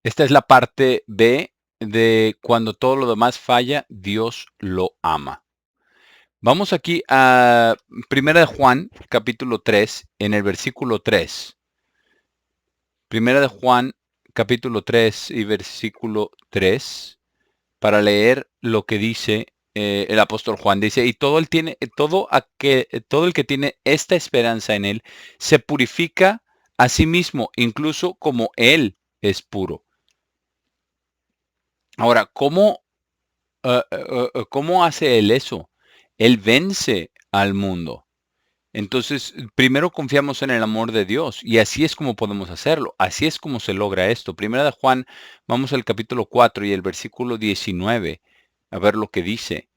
Esta es la parte B de cuando todo lo demás falla, Dios lo ama. Vamos aquí a Primera de Juan, capítulo 3, en el versículo 3. Primera de Juan, capítulo 3 y versículo 3, para leer lo que dice el apóstol Juan. Dice, y todo el que tiene esta esperanza en él, se purifica a sí mismo, incluso como él es puro. Ahora, ¿cómo hace él eso? Él vence al mundo. Entonces, primero confiamos en el amor de Dios y así es como podemos hacerlo. Así es como se logra esto. Primera de Juan, vamos al capítulo 4 y el versículo 19, a ver lo que dice,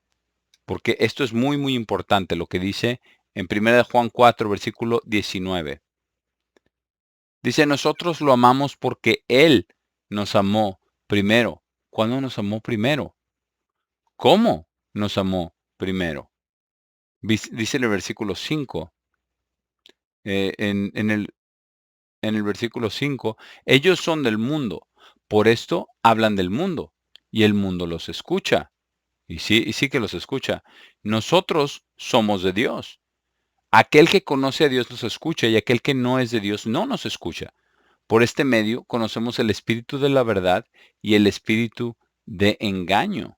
porque esto es muy, muy importante lo que dice en Primera de Juan 4, versículo 19. Dice, nosotros lo amamos porque Él nos amó primero. ¿Cuándo nos amó primero? ¿Cómo nos amó primero? Dice en el versículo 5, eh, en, en el, en el versículo 5, ellos son del mundo, por esto hablan del mundo, y el mundo los escucha. Y sí que los escucha. Nosotros somos de Dios. Aquel que conoce a Dios nos escucha, y aquel que no es de Dios no nos escucha. Por este medio conocemos el espíritu de la verdad y el espíritu de engaño.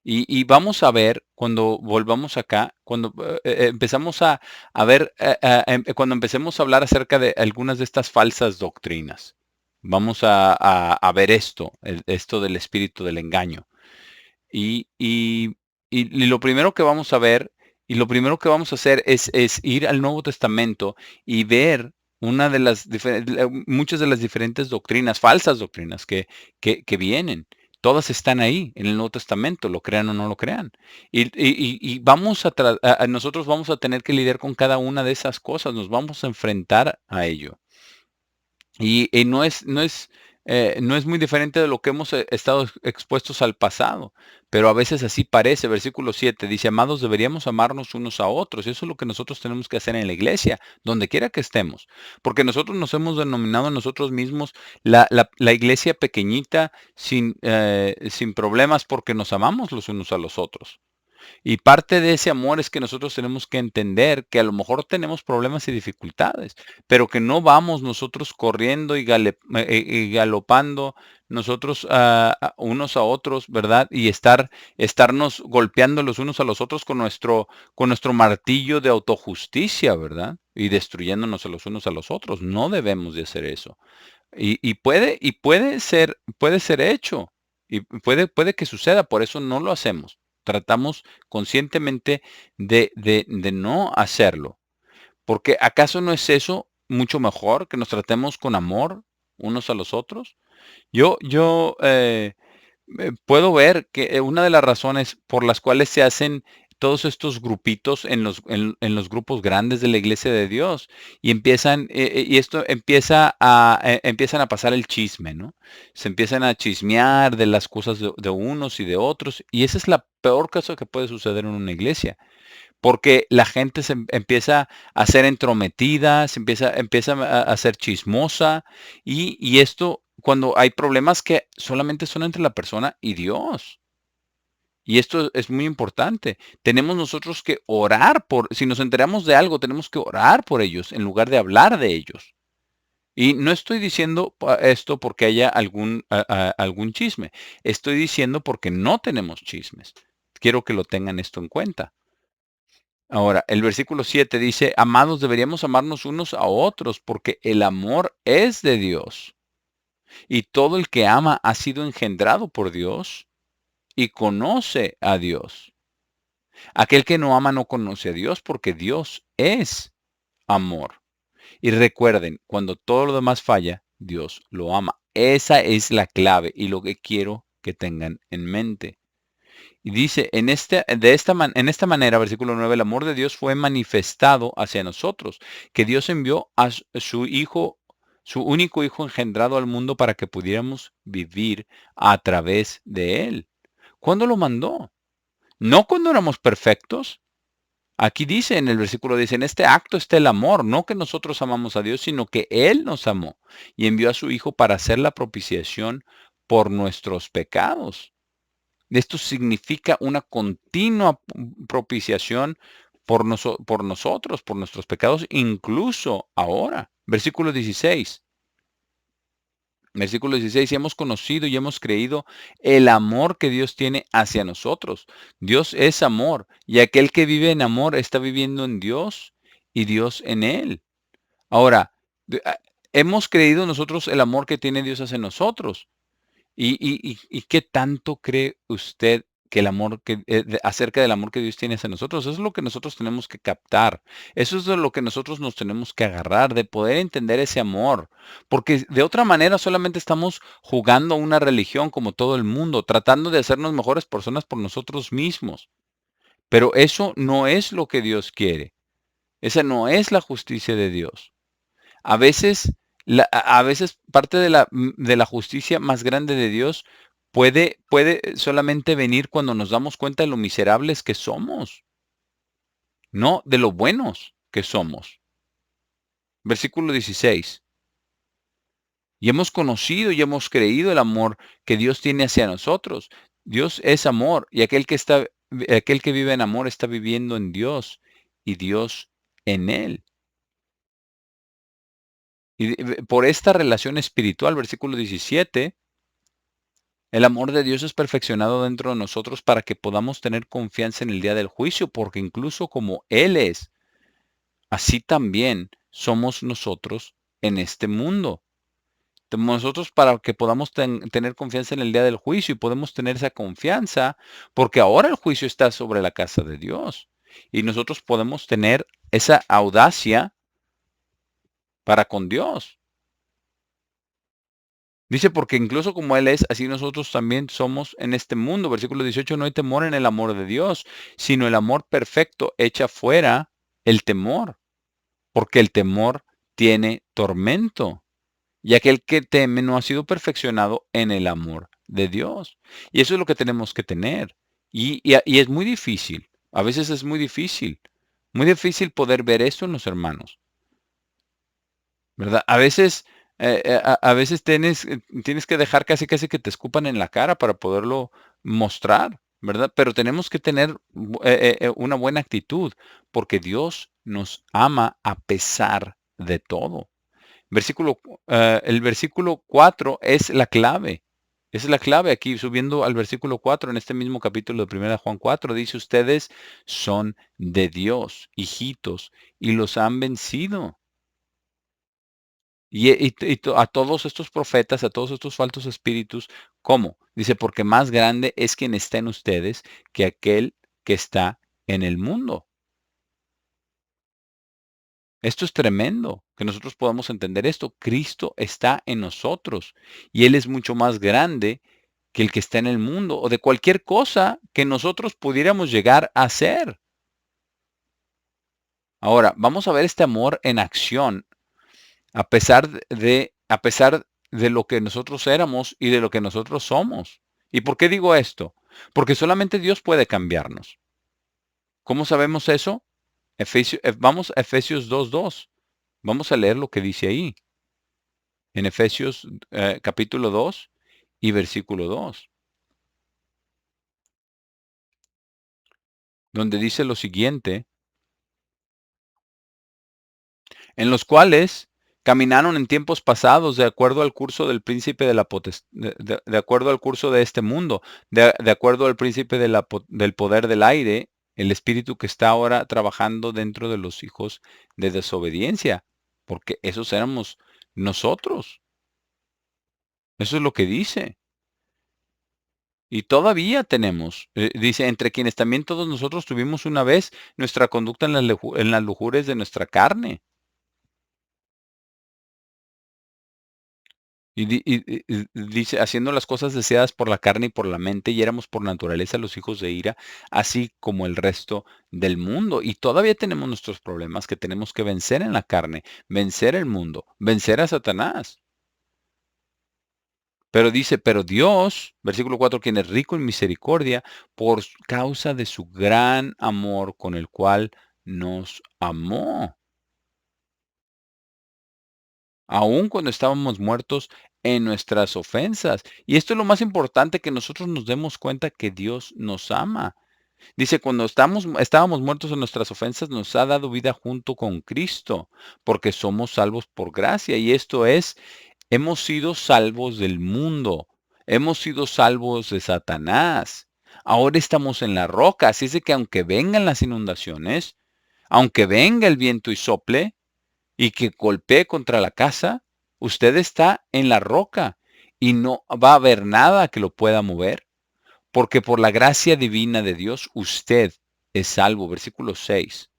Y vamos a ver cuando volvamos acá, cuando empezamos a ver, cuando empecemos a hablar acerca de algunas de estas falsas doctrinas. Vamos a ver esto, esto del espíritu del engaño. Y, y- y lo primero que vamos a ver y lo primero que vamos a hacer es ir al Nuevo Testamento y ver muchas de las diferentes doctrinas, falsas doctrinas que vienen. Todas están ahí en el Nuevo Testamento, lo crean o no lo crean. Y vamos nosotros vamos a tener que lidiar con cada una de esas cosas, nos vamos a enfrentar a ello. Y no es muy diferente de lo que hemos estado expuestos al pasado, pero a veces así parece. Versículo 7 dice, amados, deberíamos amarnos unos a otros. Eso es lo que nosotros tenemos que hacer en la iglesia, donde quiera que estemos, porque nosotros nos hemos denominado a nosotros mismos la iglesia pequeñita sin problemas porque nos amamos los unos a los otros. Y parte de ese amor es que nosotros tenemos que entender que a lo mejor tenemos problemas y dificultades, pero que no vamos nosotros corriendo y galopando nosotros unos a otros, ¿verdad? Y estarnos golpeando los unos a los otros con nuestro martillo de autojusticia, ¿verdad? Y destruyéndonos a los unos a los otros. No debemos de hacer eso. Y puede ser hecho. Y puede que suceda, por eso no lo hacemos. Tratamos conscientemente de no hacerlo. Porque ¿acaso no es eso mucho mejor que nos tratemos con amor unos a los otros? Yo puedo ver que una de las razones por las cuales se hacen todos estos grupitos en los grupos grandes de la iglesia de Dios y esto empiezan a pasar el chisme, ¿no? Se empiezan a chismear de las cosas de unos y de otros y esa es la peor cosa que puede suceder en una iglesia porque la gente empieza a ser entrometida, empieza a ser chismosa y esto cuando hay problemas que solamente son entre la persona y Dios. Y esto es muy importante. Tenemos nosotros que orar si nos enteramos de algo, tenemos que orar por ellos en lugar de hablar de ellos. Y no estoy diciendo esto porque haya algún chisme. Estoy diciendo porque no tenemos chismes. Quiero que lo tengan esto en cuenta. Ahora, el versículo 7 dice, amados, deberíamos amarnos unos a otros porque el amor es de Dios. Y todo el que ama ha sido engendrado por Dios y conoce a Dios. Aquel que no ama no conoce a Dios porque Dios es amor. Y recuerden, cuando todo lo demás falla, Dios lo ama. Esa es la clave y lo que quiero que tengan en mente. Y dice, en esta manera, versículo 9, el amor de Dios fue manifestado hacia nosotros, que Dios envió a su Hijo, su único Hijo engendrado al mundo para que pudiéramos vivir a través de Él. ¿Cuándo lo mandó? No cuando éramos perfectos. Aquí dice en el versículo 10, en este acto está el amor, no que nosotros amamos a Dios, sino que Él nos amó y envió a su Hijo para hacer la propiciación por nuestros pecados. Esto significa una continua propiciación por nosotros, por nuestros pecados, incluso ahora. Versículo 16. Versículo 16, y hemos conocido y hemos creído el amor que Dios tiene hacia nosotros. Dios es amor, y aquel que vive en amor está viviendo en Dios y Dios en él. Ahora, hemos creído nosotros el amor que tiene Dios hacia nosotros. ¿Y qué tanto cree usted que el amor acerca del amor que Dios tiene hacia nosotros? Eso es lo que nosotros tenemos que captar. Eso es de lo que nosotros nos tenemos que agarrar, de poder entender ese amor. Porque de otra manera solamente estamos jugando a una religión como todo el mundo, tratando de hacernos mejores personas por nosotros mismos. Pero eso no es lo que Dios quiere. Esa no es la justicia de Dios. A veces, a veces parte de la justicia más grande de Dios puede solamente venir cuando nos damos cuenta de lo miserables que somos, no de lo buenos que somos. Versículo 16. Y hemos conocido y hemos creído el amor que Dios tiene hacia nosotros. Dios es amor y aquel que vive en amor está viviendo en Dios y Dios en él. Y por esta relación espiritual, versículo 17, el amor de Dios es perfeccionado dentro de nosotros para que podamos tener confianza en el día del juicio, porque incluso como Él es, así también somos nosotros en este mundo. Nosotros para que podamos tener confianza en el día del juicio y podemos tener esa confianza, porque ahora el juicio está sobre la casa de Dios. Y nosotros podemos tener esa audacia para con Dios. Dice, porque incluso como Él es, así nosotros también somos en este mundo. Versículo 18, no hay temor en el amor de Dios, sino el amor perfecto echa fuera el temor, porque el temor tiene tormento. Y aquel que teme no ha sido perfeccionado en el amor de Dios. Y eso es lo que tenemos que tener. Y es muy difícil, a veces es muy difícil poder ver esto en los hermanos. ¿Verdad? A veces tienes que dejar casi casi que te escupan en la cara para poderlo mostrar, ¿verdad? Pero tenemos que tener una buena actitud, porque Dios nos ama a pesar de todo. El versículo 4 es la clave. Esa es la clave aquí, subiendo al versículo 4 en este mismo capítulo de 1 Juan 4, dice, ustedes son de Dios, hijitos, y los han vencido. A todos estos profetas, a todos estos falsos espíritus, ¿cómo? Dice, porque más grande es quien está en ustedes que aquel que está en el mundo. Esto es tremendo, que nosotros podamos entender esto. Cristo está en nosotros y Él es mucho más grande que el que está en el mundo o de cualquier cosa que nosotros pudiéramos llegar a ser. Ahora, vamos a ver este amor en acción a pesar de lo que nosotros éramos y de lo que nosotros somos. ¿Y por qué digo esto? Porque solamente Dios puede cambiarnos. ¿Cómo sabemos eso? Vamos a Efesios 2:2. Vamos a leer lo que dice ahí. En Efesios capítulo 2 y versículo 2, donde dice lo siguiente, en los cuales caminaron en tiempos pasados de acuerdo al curso del príncipe de la de acuerdo al curso de este mundo, de acuerdo al príncipe del poder del aire, el espíritu que está ahora trabajando dentro de los hijos de desobediencia, porque esos éramos nosotros. Eso es lo que dice. Y todavía tenemos, dice, entre quienes también todos nosotros tuvimos una vez nuestra conducta en las lujures de nuestra carne. Dice, haciendo las cosas deseadas por la carne y por la mente, y éramos por naturaleza los hijos de ira, así como el resto del mundo. Y todavía tenemos nuestros problemas que tenemos que vencer en la carne, vencer el mundo, vencer a Satanás. Pero dice, pero Dios, versículo 4, quien es rico en misericordia, por causa de su gran amor con el cual nos amó, aun cuando estábamos muertos en nuestras ofensas. Y esto es lo más importante, que nosotros nos demos cuenta que Dios nos ama. Dice, cuando estábamos muertos en nuestras ofensas, nos ha dado vida junto con Cristo, porque somos salvos por gracia. Y esto es, hemos sido salvos del mundo, hemos sido salvos de Satanás. Ahora estamos en la roca, así es de que aunque vengan las inundaciones, aunque venga el viento y sople y que golpee contra la casa, usted está en la roca y no va a haber nada que lo pueda mover, porque por la gracia divina de Dios usted es salvo. Versículo 6.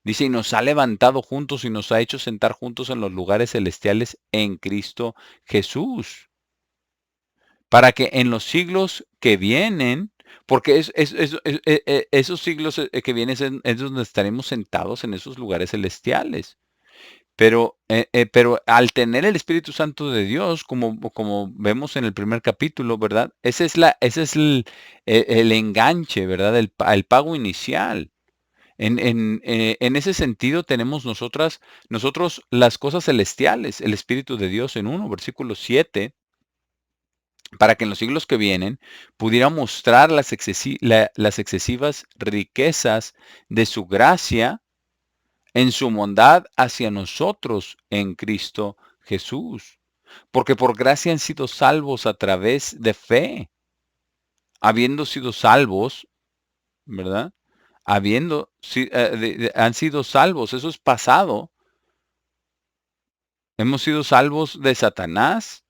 Dice, y nos ha levantado juntos y nos ha hecho sentar juntos en los lugares celestiales en Cristo Jesús, para que en los siglos que vienen, porque esos siglos que vienen es donde estaremos sentados en esos lugares celestiales. Pero al tener el Espíritu Santo de Dios, como vemos en el primer capítulo, ¿verdad? Ese es el enganche, ¿verdad? El pago inicial. En ese sentido tenemos nosotros las cosas celestiales, el Espíritu de Dios en uno, versículo 7, para que en los siglos que vienen pudiera mostrar las excesivas riquezas de su gracia en su bondad hacia nosotros en Cristo Jesús. Porque por gracia han sido salvos a través de fe, habiendo sido salvos, ¿verdad? Han sido salvos, eso es pasado. Hemos sido salvos de Satanás,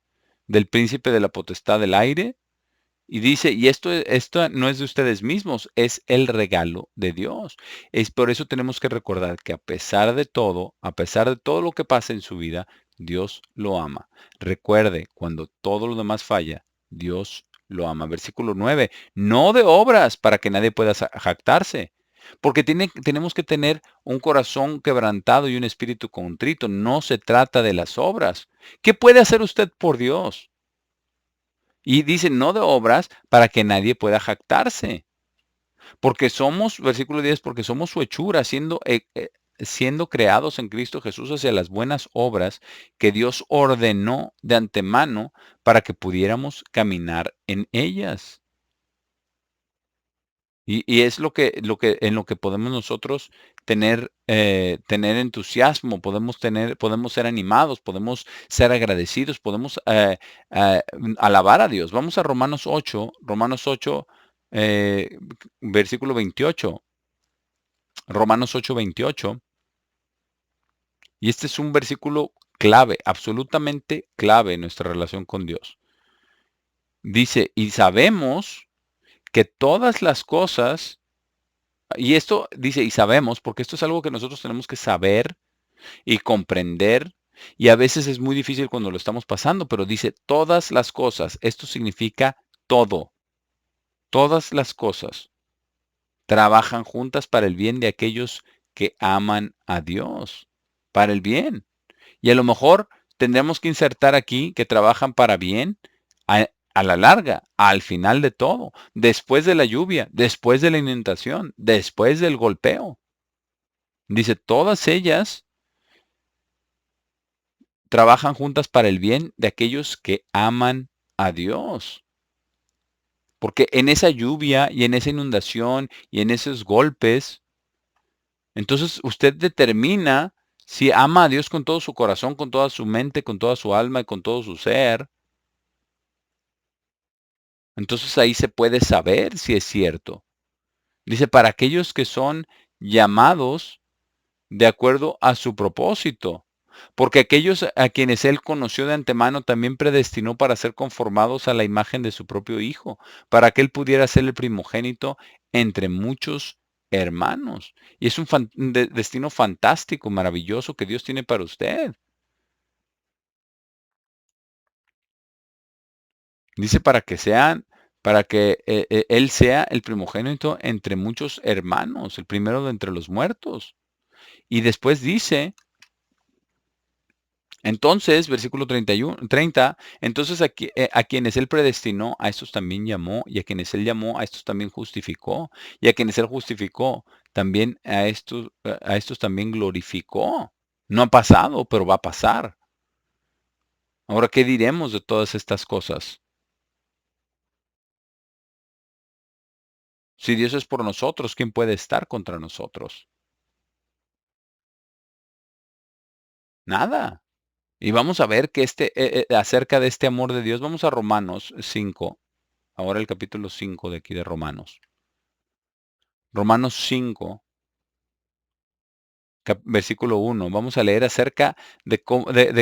del príncipe de la potestad del aire. Y dice, y esto no es de ustedes mismos, es el regalo de Dios. Es por eso tenemos que recordar que a pesar de todo lo que pasa en su vida, Dios lo ama. Recuerde, cuando todo lo demás falla, Dios lo ama. Versículo 9, no de obras para que nadie pueda jactarse. Porque tenemos que tener un corazón quebrantado y un espíritu contrito. No se trata de las obras. ¿Qué puede hacer usted por Dios? Y dice, no de obras para que nadie pueda jactarse. Porque somos, versículo 10, porque somos su hechura, siendo creados en Cristo Jesús hacia las buenas obras que Dios ordenó de antemano para que pudiéramos caminar en ellas. Y es en lo que podemos nosotros tener entusiasmo, podemos ser animados, podemos ser agradecidos, podemos alabar a Dios. Vamos a Romanos 8, eh, versículo 28. Romanos 8, 28. Y este es un versículo clave, absolutamente clave en nuestra relación con Dios. Dice, y sabemos que todas las cosas. Y esto dice, y sabemos, porque esto es algo que nosotros tenemos que saber y comprender, y a veces es muy difícil cuando lo estamos pasando, pero dice todas las cosas. Esto significa todo. Todas las cosas trabajan juntas para el bien de aquellos que aman a Dios, para el bien. Y a lo mejor tendremos que insertar aquí que trabajan para bien a la larga, al final de todo, después de la lluvia, después de la inundación, después del golpeo. Dice, todas ellas trabajan juntas para el bien de aquellos que aman a Dios. Porque en esa lluvia y en esa inundación y en esos golpes, entonces usted determina si ama a Dios con todo su corazón, con toda su mente, con toda su alma y con todo su ser. Entonces ahí se puede saber si es cierto. Dice, para aquellos que son llamados de acuerdo a su propósito. Porque aquellos a quienes él conoció de antemano también predestinó para ser conformados a la imagen de su propio Hijo, para que él pudiera ser el primogénito entre muchos hermanos. Y es un destino fantástico, maravilloso que Dios tiene para usted. Dice para que él sea el primogénito entre muchos hermanos, el primero de entre los muertos. Y después dice, entonces, versículo 30, entonces a quienes él predestinó, a estos también llamó, y a quienes él llamó, a estos también justificó, y a quienes él justificó, también a estos también glorificó. No ha pasado, pero va a pasar. Ahora, ¿qué diremos de todas estas cosas? Si Dios es por nosotros, ¿quién puede estar contra nosotros? Nada. Y vamos a ver que acerca de este amor de Dios, vamos a Romanos 5, ahora el capítulo 5 de aquí de Romanos. Romanos 5, versículo 1. Vamos a leer acerca de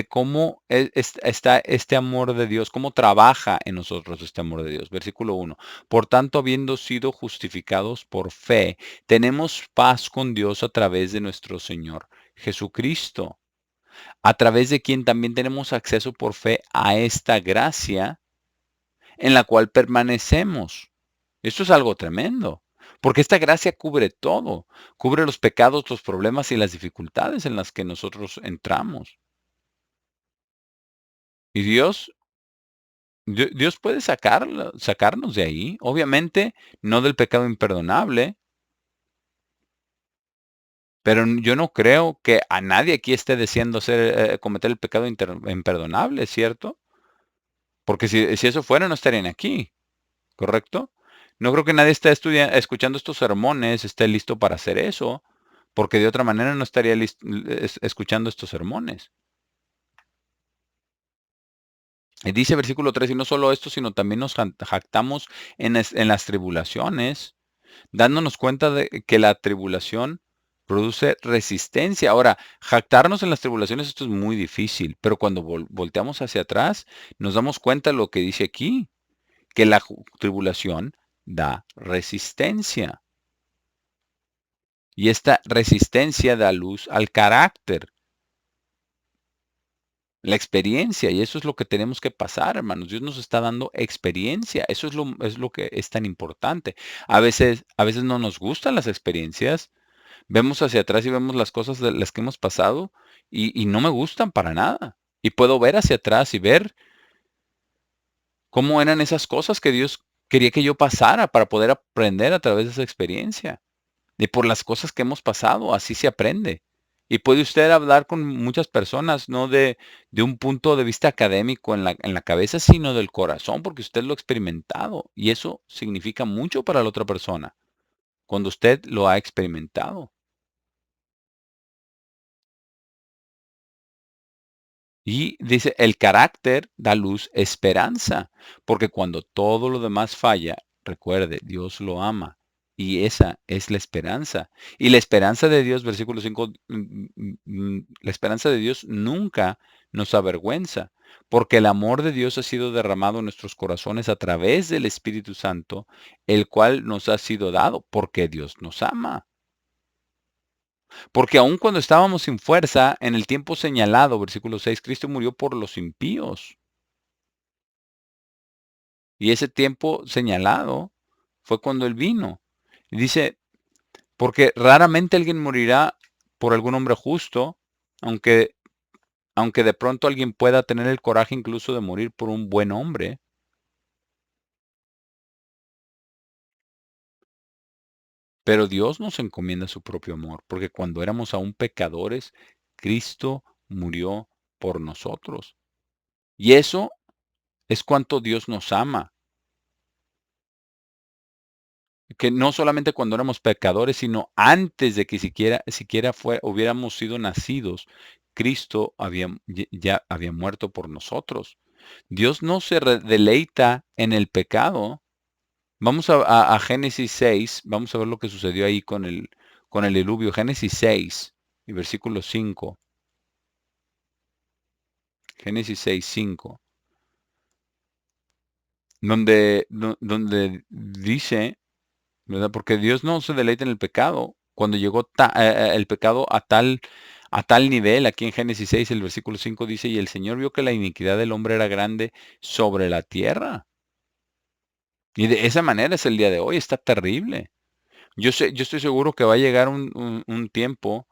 cómo está este amor de Dios, cómo trabaja en nosotros este amor de Dios. Versículo 1. Por tanto, habiendo sido justificados por fe, tenemos paz con Dios a través de nuestro Señor Jesucristo, a través de quien también tenemos acceso por fe a esta gracia en la cual permanecemos. Esto es algo tremendo, porque esta gracia cubre todo, cubre los pecados, los problemas y las dificultades en las que nosotros entramos. Y Dios puede sacarnos de ahí, obviamente no del pecado imperdonable, pero yo no creo que a nadie aquí esté deseando cometer el pecado imperdonable, ¿cierto? Porque si eso fuera, no estarían aquí, ¿correcto? No creo que nadie esté escuchando estos sermones, esté listo para hacer eso, porque de otra manera no estaría escuchando estos sermones. Y dice versículo 3, y no solo esto, sino también nos jactamos en las tribulaciones, dándonos cuenta de que la tribulación produce resistencia. Ahora, jactarnos en las tribulaciones, esto es muy difícil, pero cuando volteamos hacia atrás, nos damos cuenta de lo que dice aquí, que la tribulación da resistencia. Y esta resistencia da luz al carácter, la experiencia, y eso es lo que tenemos que pasar, hermanos. Dios nos está dando experiencia. Eso es lo que es tan importante. A veces no nos gustan las experiencias. Vemos hacia atrás y vemos las cosas de las que hemos pasado y no me gustan para nada. Y puedo ver hacia atrás y ver cómo eran esas cosas que Dios quería que yo pasara para poder aprender a través de esa experiencia. De por las cosas que hemos pasado, así se aprende. Y puede usted hablar con muchas personas, no de un punto de vista académico en la cabeza, sino del corazón, porque usted lo ha experimentado. Y eso significa mucho para la otra persona, cuando usted lo ha experimentado. Y dice, el carácter da luz esperanza, porque cuando todo lo demás falla, recuerde, Dios lo ama. Y esa es la esperanza. Y la esperanza de Dios, versículo 5, la esperanza de Dios nunca nos avergüenza, porque el amor de Dios ha sido derramado en nuestros corazones a través del Espíritu Santo, el cual nos ha sido dado, porque Dios nos ama. Porque aun cuando estábamos sin fuerza, en el tiempo señalado, versículo 6, Cristo murió por los impíos. Y ese tiempo señalado fue cuando Él vino. Y dice, porque raramente alguien morirá por algún hombre justo, aunque, aunque de pronto alguien pueda tener el coraje incluso de morir por un buen hombre. Pero Dios nos encomienda su propio amor, porque cuando éramos aún pecadores, Cristo murió por nosotros. Y eso es cuanto Dios nos ama. Que no solamente cuando éramos pecadores, sino antes de que siquiera hubiéramos sido nacidos, Cristo ya había muerto por nosotros. Dios no se deleita en el pecado. Vamos a Génesis 6, vamos a ver lo que sucedió ahí con el diluvio. Génesis 6 y versículo 5. Génesis 6, 5. Donde dice, ¿verdad? Porque Dios no se deleita en el pecado. Cuando llegó el pecado a tal nivel, aquí en Génesis 6, el versículo 5 dice, y el Señor vio que la iniquidad del hombre era grande sobre la tierra. Y de esa manera es el día de hoy, está terrible. Yo estoy seguro que va a llegar un tiempo,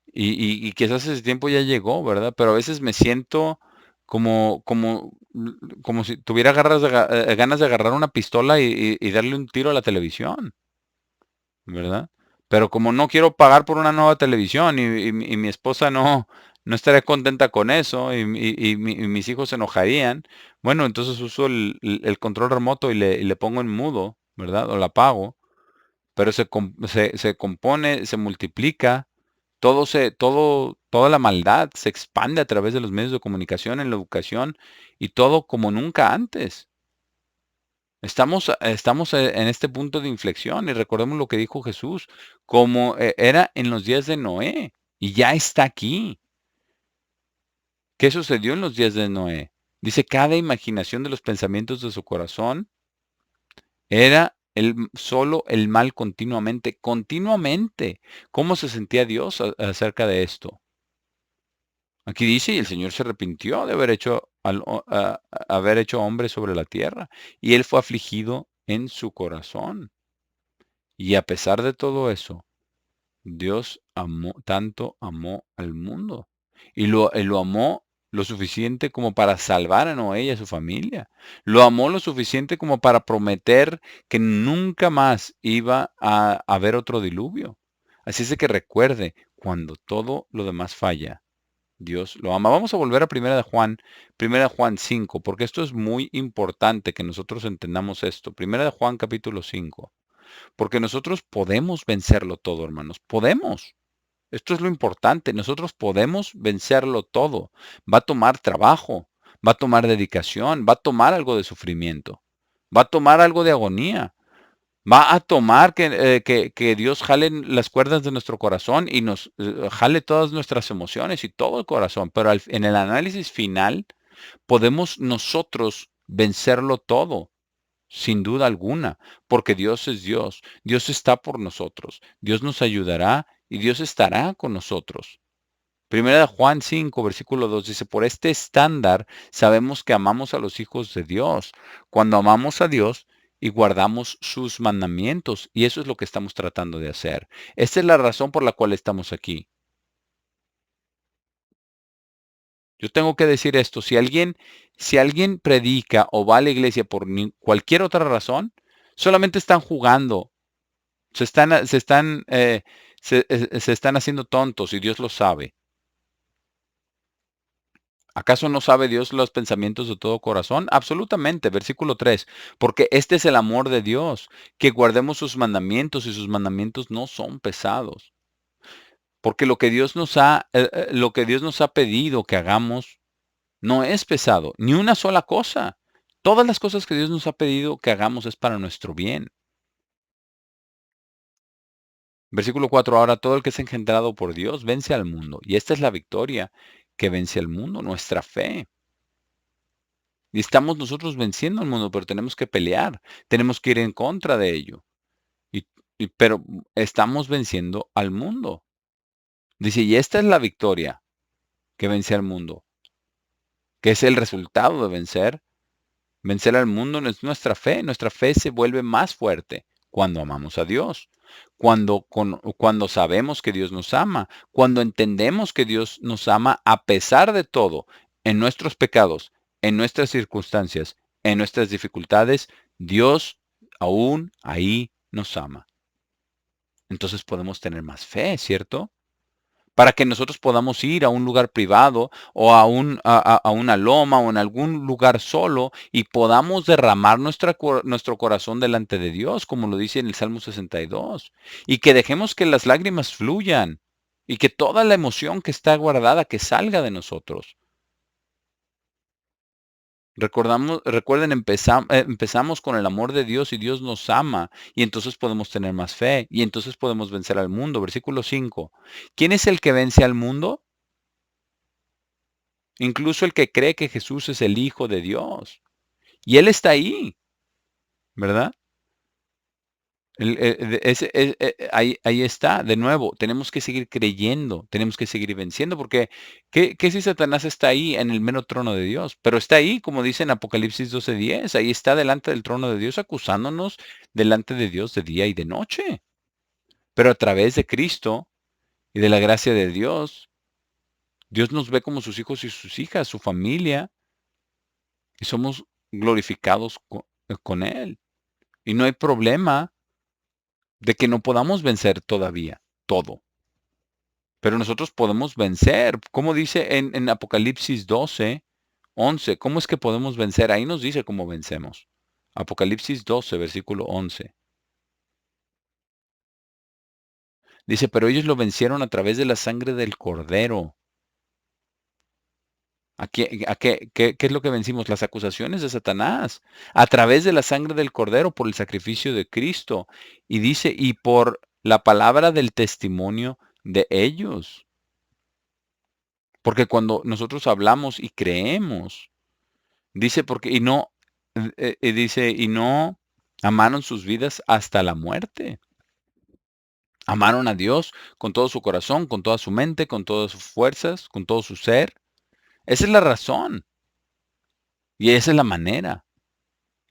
y quizás ese tiempo ya llegó, ¿verdad? Pero a veces me siento como, como, como si tuviera ganas de agarrar una pistola y darle un tiro a la televisión. ¿Verdad? Pero como no quiero pagar por una nueva televisión y mi esposa no estaría contenta con eso y mis hijos se enojarían, bueno, entonces uso el control remoto y le pongo en mudo, ¿verdad? O la apago, pero se compone, se multiplica, toda la maldad se expande a través de los medios de comunicación, en la educación y todo como nunca antes. Estamos en este punto de inflexión y recordemos lo que dijo Jesús, como era en los días de Noé y ya está aquí. ¿Qué sucedió en los días de Noé? Dice, cada imaginación de los pensamientos de su corazón era solo el mal continuamente, continuamente. ¿Cómo se sentía Dios acerca de esto? Aquí dice, y el Señor se arrepintió de haber hecho hombre sobre la tierra, y él fue afligido en su corazón. Y a pesar de todo eso, Dios tanto amó al mundo y lo amó lo suficiente como para salvar a Noé y a su familia. Lo amó lo suficiente como para prometer que nunca más iba a haber otro diluvio. Así es de que recuerde, cuando todo lo demás falla, Dios lo ama. Vamos a volver a Primera de Juan 5, porque esto es muy importante que nosotros entendamos esto. Primera de Juan capítulo 5. Porque nosotros podemos vencerlo todo, hermanos. Podemos. Esto es lo importante. Nosotros podemos vencerlo todo. Va a tomar trabajo, va a tomar dedicación, va a tomar algo de sufrimiento, va a tomar algo de agonía. Va a tomar que Dios jale las cuerdas de nuestro corazón y nos jale todas nuestras emociones y todo el corazón. Pero en el análisis final podemos nosotros vencerlo todo. Sin duda alguna, porque Dios es Dios. Dios está por nosotros. Dios nos ayudará y Dios estará con nosotros. Primera de Juan 5, versículo 2 dice, por este estándar sabemos que amamos a los hijos de Dios, cuando amamos a Dios y guardamos sus mandamientos. Y eso es lo que estamos tratando de hacer. Esta es la razón por la cual estamos aquí. Yo tengo que decir esto, si alguien predica o va a la iglesia por cualquier otra razón, solamente están jugando. Se están, se están, se están haciendo tontos y Dios lo sabe. ¿Acaso no sabe Dios los pensamientos de todo corazón? Absolutamente. Versículo 3. Porque este es el amor de Dios, que guardemos sus mandamientos y sus mandamientos no son pesados. Porque lo que Dios nos ha pedido que hagamos no es pesado, ni una sola cosa. Todas las cosas que Dios nos ha pedido que hagamos es para nuestro bien. Versículo 4. Ahora todo el que es engendrado por Dios vence al mundo. Y esta es la victoria que vence al mundo, nuestra fe. Y estamos nosotros venciendo al mundo, pero tenemos que pelear, tenemos que ir en contra de ello. Y, pero estamos venciendo al mundo. Dice, y esta es la victoria que vence al mundo, que es el resultado de vencer. Vencer al mundo no es nuestra fe. Nuestra fe se vuelve más fuerte cuando amamos a Dios, cuando sabemos que Dios nos ama, cuando entendemos que Dios nos ama a pesar de todo, en nuestros pecados, en nuestras circunstancias, en nuestras dificultades, Dios aún ahí nos ama. Entonces podemos tener más fe, ¿cierto? Para que nosotros podamos ir a un lugar privado o a una loma o en algún lugar solo y podamos derramar nuestro corazón delante de Dios, como lo dice en el Salmo 62, y que dejemos que las lágrimas fluyan y que toda la emoción que está guardada que salga de nosotros. Empezamos con el amor de Dios y Dios nos ama y entonces podemos tener más fe y entonces podemos vencer al mundo. Versículo 5. ¿Quién es el que vence al mundo? Incluso el que cree que Jesús es el Hijo de Dios. Y Él está ahí, ¿verdad? Ahí está, de nuevo, tenemos que seguir creyendo, tenemos que seguir venciendo, porque ¿qué si Satanás está ahí en el mero trono de Dios? Pero está ahí, como dice en Apocalipsis 12:10, ahí está delante del trono de Dios acusándonos delante de Dios de día y de noche. Pero a través de Cristo y de la gracia de Dios, Dios nos ve como sus hijos y sus hijas, su familia, y somos glorificados con Él. Y no hay problema de que no podamos vencer todavía todo, pero nosotros podemos vencer. Como dice en Apocalipsis 12:11, ¿cómo es que podemos vencer? Ahí nos dice cómo vencemos. Apocalipsis 12, versículo 11. Dice, pero ellos lo vencieron a través de la sangre del Cordero. ¿Qué es lo que vencimos? Las acusaciones de Satanás, a través de la sangre del Cordero por el sacrificio de Cristo. Y dice, y por la palabra del testimonio de ellos. Porque cuando nosotros hablamos y creemos, dice, dice, y no amaron sus vidas hasta la muerte. Amaron a Dios con todo su corazón, con toda su mente, con todas sus fuerzas, con todo su ser. Esa es la razón. Y esa es la manera.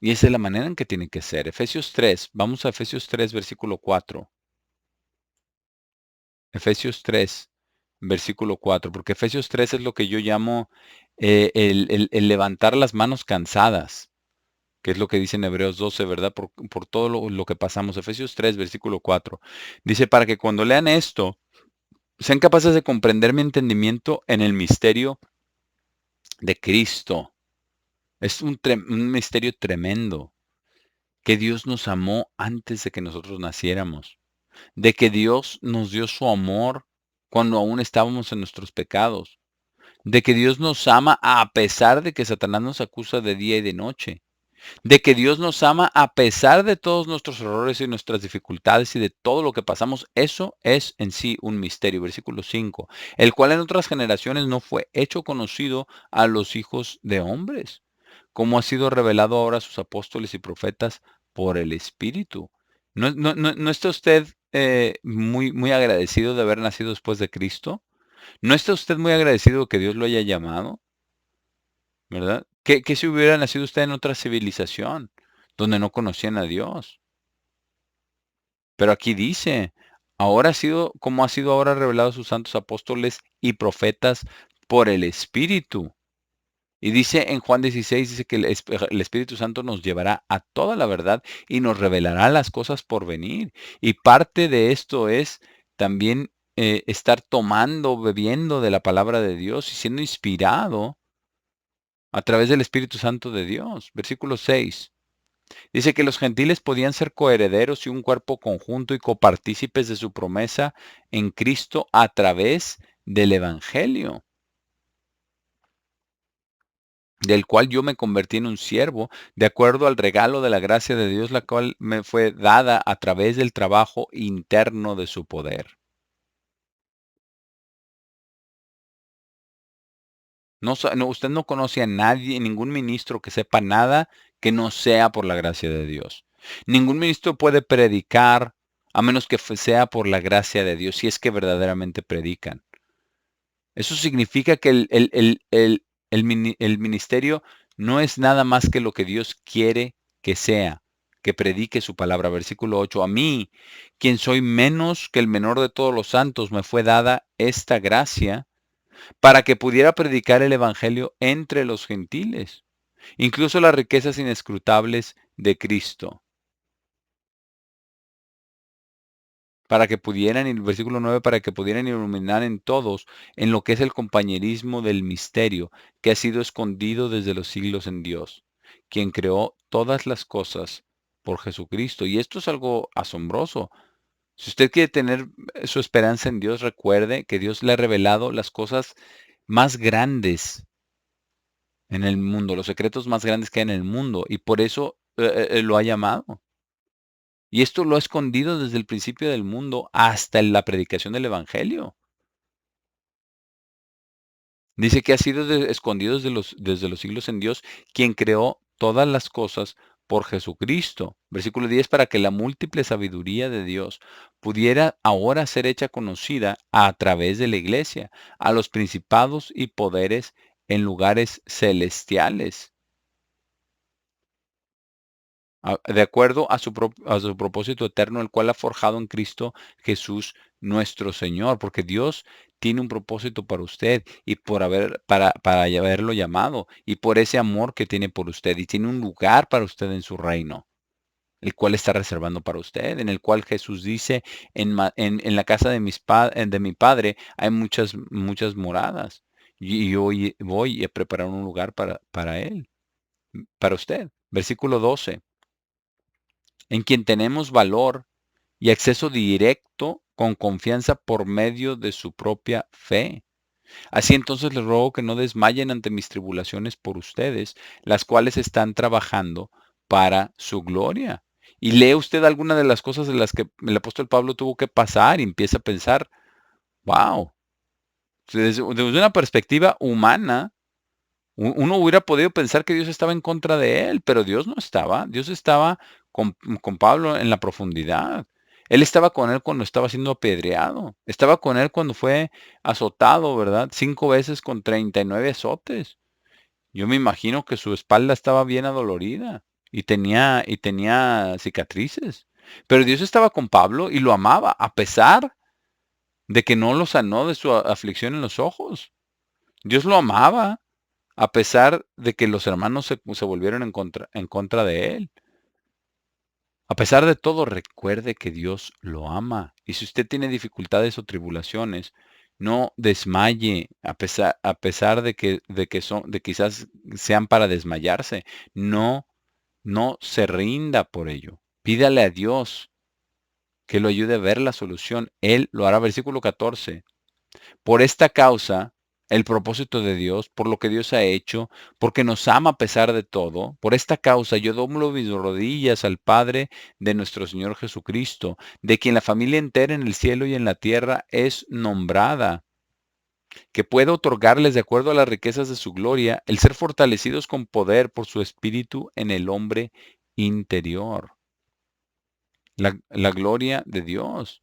Y esa es la manera en que tiene que ser. Efesios 3, vamos a Efesios 3, versículo 4. Efesios 3, versículo 4, porque Efesios 3 es lo que yo llamo el levantar las manos cansadas, que es lo que dice en Hebreos 12, ¿verdad? Por todo lo que pasamos. Efesios 3, versículo 4. Dice, para que cuando lean esto, sean capaces de comprender mi entendimiento en el misterio de Cristo. Es un misterio tremendo, que Dios nos amó antes de que nosotros naciéramos, de que Dios nos dio su amor cuando aún estábamos en nuestros pecados, de que Dios nos ama a pesar de que Satanás nos acusa de día y de noche, de que Dios nos ama a pesar de todos nuestros errores y nuestras dificultades y de todo lo que pasamos. Eso es en sí un misterio. Versículo 5, el cual en otras generaciones no fue hecho conocido a los hijos de hombres, como ha sido revelado ahora a sus apóstoles y profetas por el Espíritu. ¿No está usted muy agradecido de haber nacido después de Cristo? ¿No está usted muy agradecido que Dios lo haya llamado? ¿Verdad? ¿Qué si hubiera nacido usted en otra civilización donde no conocían a Dios? Pero aquí dice, ahora ha sido como ha sido ahora revelado a sus santos apóstoles y profetas por el Espíritu. Y dice en Juan 16, dice que el Espíritu Santo nos llevará a toda la verdad y nos revelará las cosas por venir. Y parte de esto es también estar tomando, bebiendo de la palabra de Dios y siendo inspirado a través del Espíritu Santo de Dios. Versículo 6. Dice que los gentiles podían ser coherederos y un cuerpo conjunto y copartícipes de su promesa en Cristo a través del Evangelio, del cual yo me convertí en un siervo, de acuerdo al regalo de la gracia de Dios, la cual me fue dada a través del trabajo interno de su poder. Usted no conoce a nadie, ningún ministro que sepa nada que no sea por la gracia de Dios. Ningún ministro puede predicar a menos que sea por la gracia de Dios, si es que verdaderamente predican. Eso significa que el ministerio no es nada más que lo que Dios quiere que sea, que predique su palabra. Versículo 8. A mí, quien soy menos que el menor de todos los santos, me fue dada esta gracia para que pudiera predicar el Evangelio entre los gentiles, incluso las riquezas inescrutables de Cristo, para que pudieran, en el versículo 9, para que pudieran iluminar en todos en lo que es el compañerismo del misterio que ha sido escondido desde los siglos en Dios, quien creó todas las cosas por Jesucristo. Y esto es algo asombroso. Si usted quiere tener su esperanza en Dios, recuerde que Dios le ha revelado las cosas más grandes en el mundo, los secretos más grandes que hay en el mundo, y por eso lo ha llamado. Y esto lo ha escondido desde el principio del mundo hasta la predicación del Evangelio. Dice que ha sido escondido desde los siglos en Dios, quien creó todas las cosas por Jesucristo. Versículo 10, para que la múltiple sabiduría de Dios pudiera ahora ser hecha conocida a través de la iglesia, a los principados y poderes en lugares celestiales, de acuerdo a su propósito eterno, el cual ha forjado en Cristo Jesús nuestro Señor, porque Dios tiene un propósito para usted y para haberlo llamado y por ese amor que tiene por usted y tiene un lugar para usted en su reino. el cual está reservando para usted, en el cual Jesús dice, en la casa de mi Padre hay muchas moradas, y hoy voy a preparar un lugar para él, para usted. Versículo 12, en quien tenemos valor y acceso directo con confianza por medio de su propia fe. Así entonces les ruego que no desmayen ante mis tribulaciones por ustedes, las cuales están trabajando para su gloria. Y lee usted alguna de las cosas de las que el apóstol Pablo tuvo que pasar y empieza a pensar, wow, desde una perspectiva humana, uno hubiera podido pensar que Dios estaba en contra de él, pero Dios no estaba. Dios estaba con Pablo en la profundidad. Él estaba con él cuando estaba siendo apedreado. Estaba con él cuando fue azotado, ¿verdad? 5 veces con 39 azotes. Yo me imagino que su espalda estaba bien adolorida y tenía cicatrices. Pero Dios estaba con Pablo y lo amaba, a pesar de que no lo sanó de su aflicción en los ojos. Dios lo amaba a pesar de que los hermanos se volvieron en contra de él. A pesar de todo, recuerde que Dios lo ama. Y si usted tiene dificultades o tribulaciones, no desmaye a pesar de quizás sean para desmayarse. No, no se rinda por ello. Pídale a Dios que lo ayude a ver la solución. Él lo hará. Versículo 14. Por esta causa, el propósito de Dios, por lo que Dios ha hecho, porque nos ama a pesar de todo, por esta causa yo doblo mis rodillas al Padre de nuestro Señor Jesucristo, de quien la familia entera en el cielo y en la tierra es nombrada, que pueda otorgarles de acuerdo a las riquezas de su gloria, el ser fortalecidos con poder por su espíritu en el hombre interior. La gloria de Dios.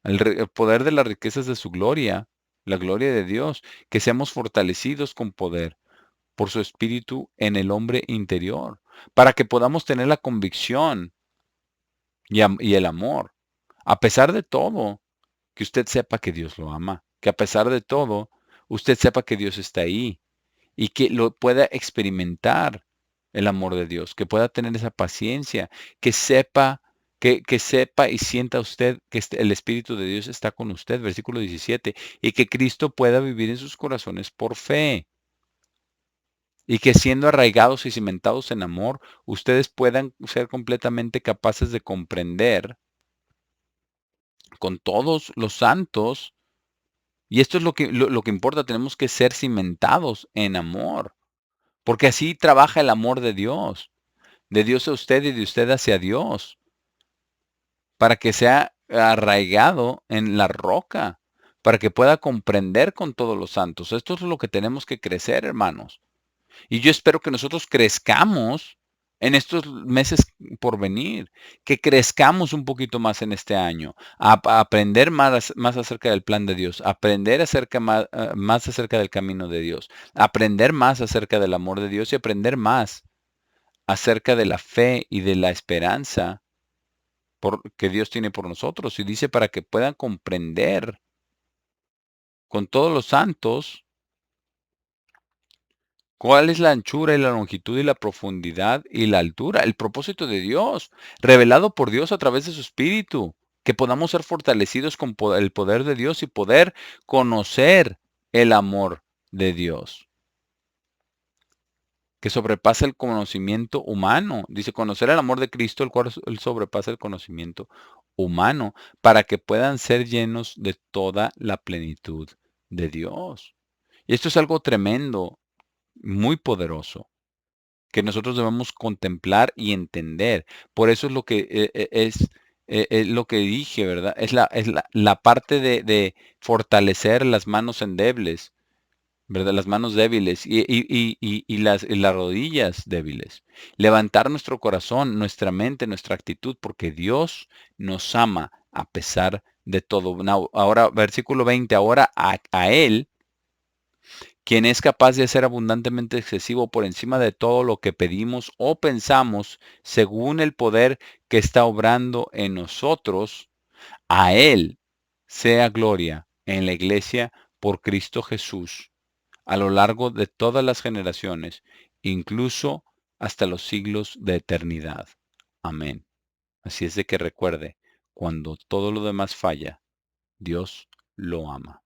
El poder de las riquezas de su gloria, la gloria de Dios, que seamos fortalecidos con poder por su espíritu en el hombre interior, para que podamos tener la convicción y el amor, a pesar de todo, que usted sepa que Dios lo ama, que a pesar de todo, usted sepa que Dios está ahí y que lo pueda experimentar el amor de Dios, que pueda tener esa paciencia, que sepa, que sepa y sienta usted que el Espíritu de Dios está con usted, versículo 17, y que Cristo pueda vivir en sus corazones por fe, y que siendo arraigados y cimentados en amor, ustedes puedan ser completamente capaces de comprender con todos los santos, y esto es lo que importa, tenemos que ser cimentados en amor, porque así trabaja el amor de Dios a usted y de usted hacia Dios, para que sea arraigado en la roca, para que pueda comprender con todos los santos. Esto es lo que tenemos que crecer, hermanos. Y yo espero que nosotros crezcamos en estos meses por venir, que crezcamos un poquito más en este año, a aprender más acerca del plan de Dios, aprender más acerca del camino de Dios, aprender más acerca del amor de Dios y aprender más acerca de la fe y de la esperanza que Dios tiene por nosotros. Y dice para que puedan comprender con todos los santos cuál es la anchura y la longitud y la profundidad y la altura, el propósito de Dios, revelado por Dios a través de su Espíritu, que podamos ser fortalecidos con el poder de Dios y poder conocer el amor de Dios, que sobrepasa el conocimiento humano. Dice, conocer el amor de Cristo, el cual él sobrepasa el conocimiento humano, para que puedan ser llenos de toda la plenitud de Dios. Y esto es algo tremendo, muy poderoso, que nosotros debemos contemplar y entender. Por eso es lo que es lo que dije, ¿verdad? Es la parte de fortalecer las manos endebles, ¿verdad? Las manos débiles y las rodillas débiles. Levantar nuestro corazón, nuestra mente, nuestra actitud, porque Dios nos ama a pesar de todo. Ahora, versículo 20, ahora a Él, quien es capaz de hacer abundantemente excesivo por encima de todo lo que pedimos o pensamos, según el poder que está obrando en nosotros, a Él sea gloria en la iglesia por Cristo Jesús a lo largo de todas las generaciones, incluso hasta los siglos de eternidad. Amén. Así es de que recuerde, cuando todo lo demás falla, Dios lo ama.